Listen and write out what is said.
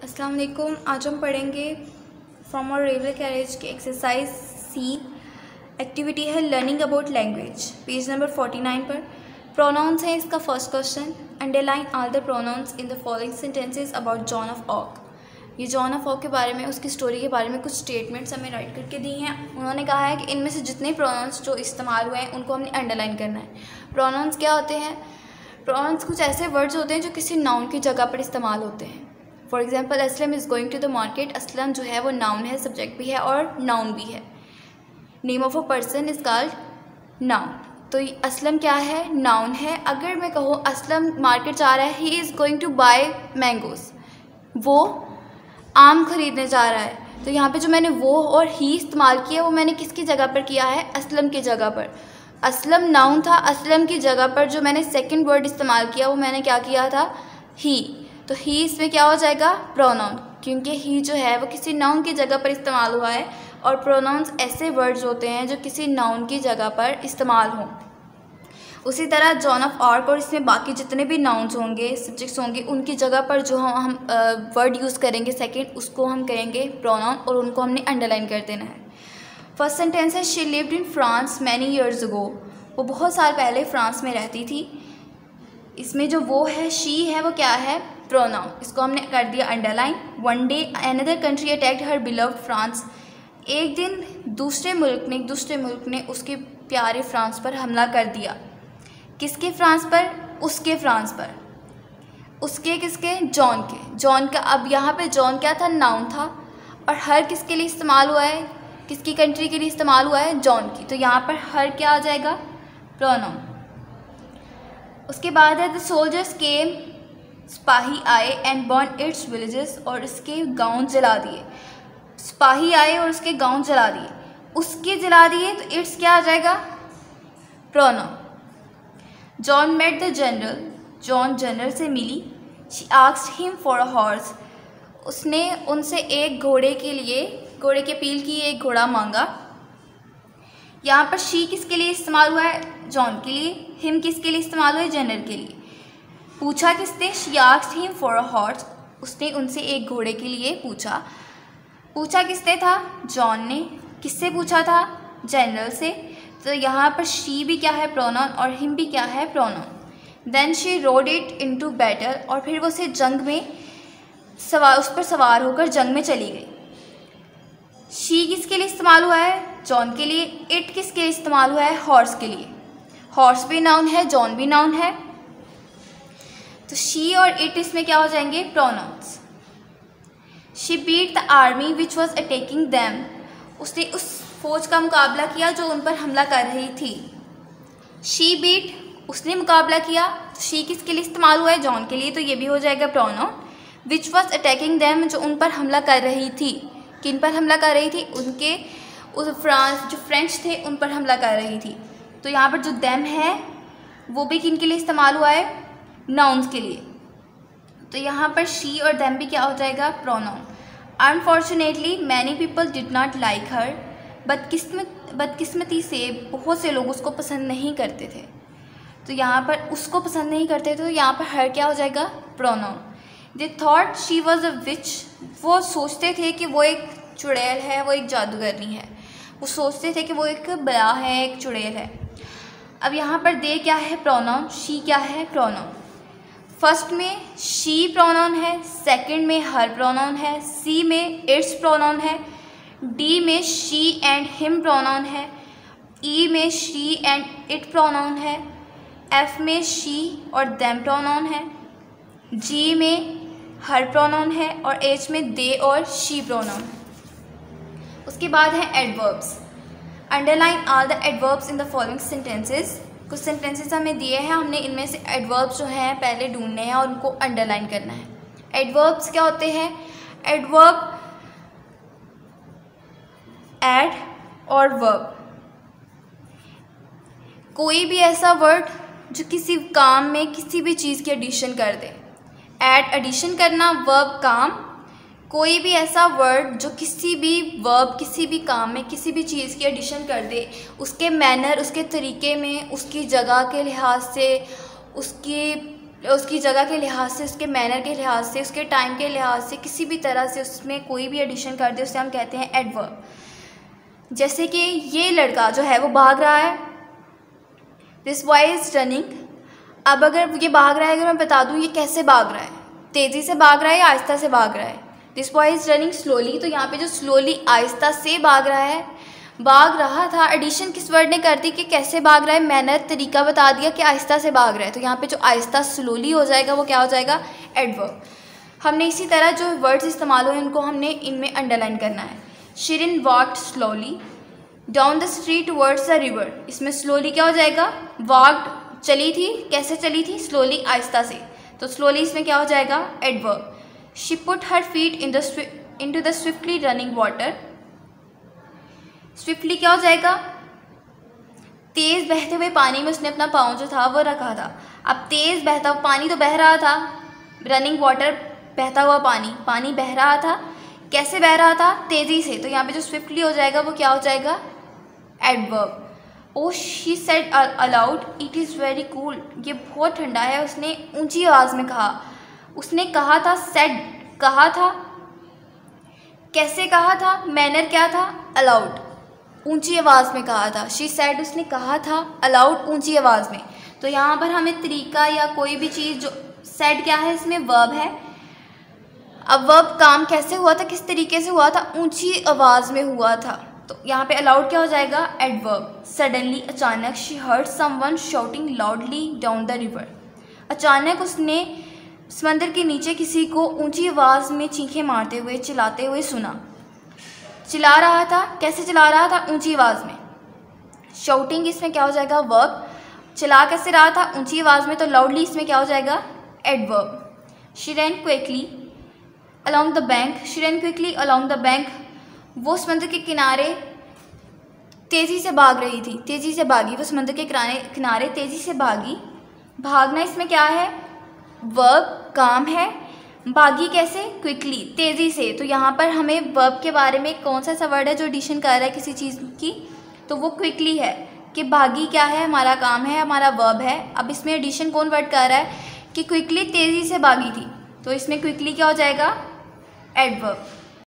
अस्सलाम वालेकुम। आज हम पढ़ेंगे फ्रॉम और रेलवे कैरेज की एक्सरसाइज सी। एक्टिविटी है learning about language, page number 49 पर। प्रोनाउंस है इसका first question. Underline all the pronounce in the following sentences about John of arc. ये जॉन ऑफ आर्क के बारे में, उसकी स्टोरी के बारे में कुछ स्टेटमेंट्स हमें राइट करके दी हैं। उन्होंने कहा है कि इनमें से जितने प्रोनाउंस जो इस्तेमाल हुए हैं उनको हमने अंडरलाइन करना है। प्रोनाउंस क्या होते हैं? प्रोनाउंस कुछ ऐसे वर्ड्स होते हैं जो किसी नाउन की जगह पर इस्तेमाल होते हैं। For example, Aslam is going to the market. असलम जो है वो नाउन है, सब्जेक्ट भी है और नाउन भी है। Name of a person is called noun. तो असलम क्या है? नाउन है। अगर मैं कहूँ असलम मार्केट जा रहा है, he is going to buy mangoes, वो आम खरीदने जा रहा है। तो यहाँ पे जो मैंने वो और ही इस्तेमाल किया वो मैंने किसकी जगह पर किया है? असलम की जगह पर। असलम नाउन था, असलम की जगह पर जो मैंने सेकंड वर्ड इस्तेमाल किया वो मैंने क्या किया था? ही। तो ही इसमें क्या हो जाएगा? प्रोनाउन, क्योंकि ही जो है वो किसी नाउन की जगह पर इस्तेमाल हुआ है और प्रोनाउंस ऐसे वर्ड्स होते हैं जो किसी नाउन की जगह पर इस्तेमाल हों। उसी तरह जॉन ऑफ आर्क और इसमें बाकी जितने भी नाउन्स होंगे, सब्जेक्ट्स होंगे, उनकी जगह पर जो हम वर्ड यूज़ करेंगे सेकंड, उसको हम कहेंगे प्रोनाउन और उनको हमने अंडरलाइन कर देना है। फर्स्ट सेंटेंस है she lived in France many years ago. वो बहुत साल पहले फ्रांस में रहती थी। इसमें जो वो है, शी है, वो क्या है? प्रोनाउन। इसको हमने कर दिया underline. One day another country attacked her beloved France. एक दिन दूसरे मुल्क ने उसके प्यारे फ्रांस पर हमला कर दिया। किसके फ्रांस पर? उसके फ्रांस पर। उसके किसके? जॉन के। जॉन का, अब यहाँ पे जॉन क्या था? नाउन था। और हर किसके लिए इस्तेमाल हुआ है? किसकी कंट्री के लिए इस्तेमाल हुआ है? जॉन की। तो यहाँ पर हर क्या आ जाएगा? प्रोनाउन। उसके बाद है द सोल्जर्स केम, सिपाही आए एंड बर्न इट्स विलेजेस, और इसके गांव जला दिए। सिपाही आए और उसके गांव जला दिए। उसके जला दिए तो इट्स क्या आ जाएगा? Pronoun. John met the general, John general से मिली। She asked him for a horse, उसने उनसे एक घोड़े की अपील की, एक घोड़ा मांगा। यहाँ पर शी किसके लिए इस्तेमाल हुआ है? जॉन के लिए। हिम किसके लिए इस्तेमाल हुआ है? जनरल के लिए। पूछा किसने? She asked him for a horse, उसने उनसे एक घोड़े के लिए पूछा। पूछा किसने था? जॉन ने। किससे पूछा था? जनरल से। तो यहाँ पर शी भी क्या है? प्रोनाउन, और हिम भी क्या है? Pronoun. Then she rode it into battle, और फिर वो उसे जंग में उस पर सवार होकर जंग में चली गई। शी किसके लिए इस्तेमाल हुआ है? जॉन के लिए। इट किसके लिए इस्तेमाल हुआ है? हॉर्स के लिए। हॉर्स भी नाउन है, जॉन भी नाउन है। तो शी और इट इसमें क्या हो जाएंगे? Pronouns. She beat the army which was attacking them, उसने उस फौज का मुकाबला किया जो उन पर हमला कर रही थी। शी बीट, उसने मुकाबला किया। शी किसके लिए इस्तेमाल हुआ है? जॉन के लिए। तो ये भी हो जाएगा pronoun. Which was attacking them, जो उन पर हमला कर रही थी। किन पर हमला कर रही थी? उनके उस जो फ्रेंच थे उन पर हमला कर रही थी। तो यहाँ पर जो दैम है वो भी किन के लिए इस्तेमाल हुआ है? नाउन्स के लिए। तो यहाँ पर शी और दैम भी क्या हो जाएगा? Pronoun. Unfortunately many people did not like her, बदकिस्मती से बहुत से लोग उसको पसंद नहीं करते थे। तो यहाँ पर उसको पसंद नहीं करते थे, तो यहाँ पर हर क्या हो जाएगा? Pronoun. They thought she was a witch, वो सोचते थे कि वो एक चुड़ैल है, वो एक जादूगरनी है। वो सोचते थे कि वो एक बला है, एक चुड़ैल है। अब यहाँ पर दे क्या है? प्रोनाउन। शी क्या है? प्रोनाउन। फर्स्ट में शी प्रोनाउन है, सेकंड में हर प्रोनाउन है, सी में इट्स प्रोनाउन है, डी में शी एंड हिम प्रोनाउन है, ई में शी एंड इट प्रोनाउन है, एफ में शी और देम प्रोनाउन है, जी में हर प्रोनाउन है और एच में दे और शी प्रोनाउन है। उसके बाद है adverbs. Underline all the adverbs in the following sentences. कुछ सेंटेंसेस हमें दिए हैं, हमने इनमें से एडवर्ब्स जो हैं पहले ढूंढने हैं और उनको अंडरलाइन करना है। एडवर्ब्स क्या होते हैं? एडवर्ब एड और वर्ब, कोई भी ऐसा वर्ड जो किसी काम में किसी भी चीज़ की एडिशन कर दे। एड एडिशन करना, वर्ब काम। कोई भी ऐसा वर्ड जो किसी भी वर्ब किसी भी काम में किसी भी चीज़ की एडिशन कर दे, उसके मैनर, उसके तरीके में, उसकी जगह के लिहाज से, उसकी उसकी जगह के लिहाज से, उसके मैनर के लिहाज से, उसके टाइम के लिहाज से, किसी भी तरह से उसमें कोई भी एडिशन कर दे उसे हम कहते हैं एडवर्ब। जैसे कि ये लड़का जो है वो भाग रहा है, दिस बॉय इज रनिंग। अब अगर ये भाग रहा है, अगर मैं बता दूँ ये कैसे भाग रहा है, तेज़ी से भाग रहा है या आहिस्ता से भाग रहा है। This boy is running slowly, तो यहाँ पे जो स्लोली आहिस्ता से भाग रहा है, भाग रहा था, एडिशन किस वर्ड ने कर दी कि कैसे भाग रहा है, मैनर तरीका बता दिया कि आहिस्ता से भाग रहा है, तो यहाँ पे जो आहिस्ता स्लोली हो जाएगा वो क्या हो जाएगा, एडवर्ब। हमने इसी तरह जो वर्ड्स इस्तेमाल हुए उनको हमने इनमें अंडरलाइन करना है। Shirin walked slowly down the street towards the river, इसमें स्लोली क्या हो जाएगा, वॉक्ड चली थी, कैसे चली थी, स्लोली आहिस्ता से, तो स्लोली इसमें क्या हो जाएगा, adverb. She put her feet into the swiftly running water, swiftly क्या हो जाएगा, तेज़ बहते हुए पानी में उसने अपना पाँव जो था वो रखा था। अब तेज़ बहता पानी तो बह रहा था, रनिंग वाटर बहता हुआ पानी, पानी बह रहा था, कैसे बह रहा था, तेज़ी से, तो यहाँ पे जो स्विफ्टली हो जाएगा वो क्या हो जाएगा, adverb. Oh she said allowed it is very cool, ये बहुत ठंडा है, उसने ऊंची आवाज़ में कहा, उसने कहा था, सेड कहा था, कैसे कहा था, मैनर क्या था, अलाउड, ऊंची आवाज़ में कहा था। शी सेड उसने कहा था, अलाउड ऊंची आवाज़ में, तो यहाँ पर हमें तरीका या कोई भी चीज़, जो सेड क्या है इसमें वर्ब है। अब वर्ब काम कैसे हुआ था, किस तरीके से हुआ था, ऊंची आवाज़ में हुआ था, तो यहाँ पे अलाउड क्या हो जाएगा, एडवर्ब। सडनली अचानक she heard someone shouting loudly down the river, अचानक उसने समंदर के नीचे किसी को ऊंची आवाज़ में चीखें मारते हुए चिल्लाते हुए सुना। चिल्ला रहा था, कैसे चिल्ला रहा था, ऊंची आवाज़ में। शाउटिंग इसमें क्या हो जाएगा, वर्ब। चिल्ला कैसे रहा था, ऊंची आवाज़ में, तो लाउडली इसमें क्या हो जाएगा, adverb. She rain quickly along the bank, she rain quickly along the bank, वो समंदर के किनारे तेज़ी से भाग रही थी, तेज़ी से भागी, वो समंदर के किनारे तेज़ी से भागी। भागना इसमें क्या है, वर्ब, काम है, भागी कैसे, क्विकली, तेज़ी से, तो यहाँ पर हमें वर्ब के बारे में कौन सा ऐसा वर्ड है जो एडिशन कर रहा है किसी चीज़ की, तो वो क्विकली है, कि भागी क्या है, हमारा काम है, हमारा वर्ब है। अब इसमें एडिशन कौन वर्ड कर रहा है कि क्विकली तेज़ी से भागी थी, तो इसमें क्विकली क्या हो जाएगा, एडवर्ब।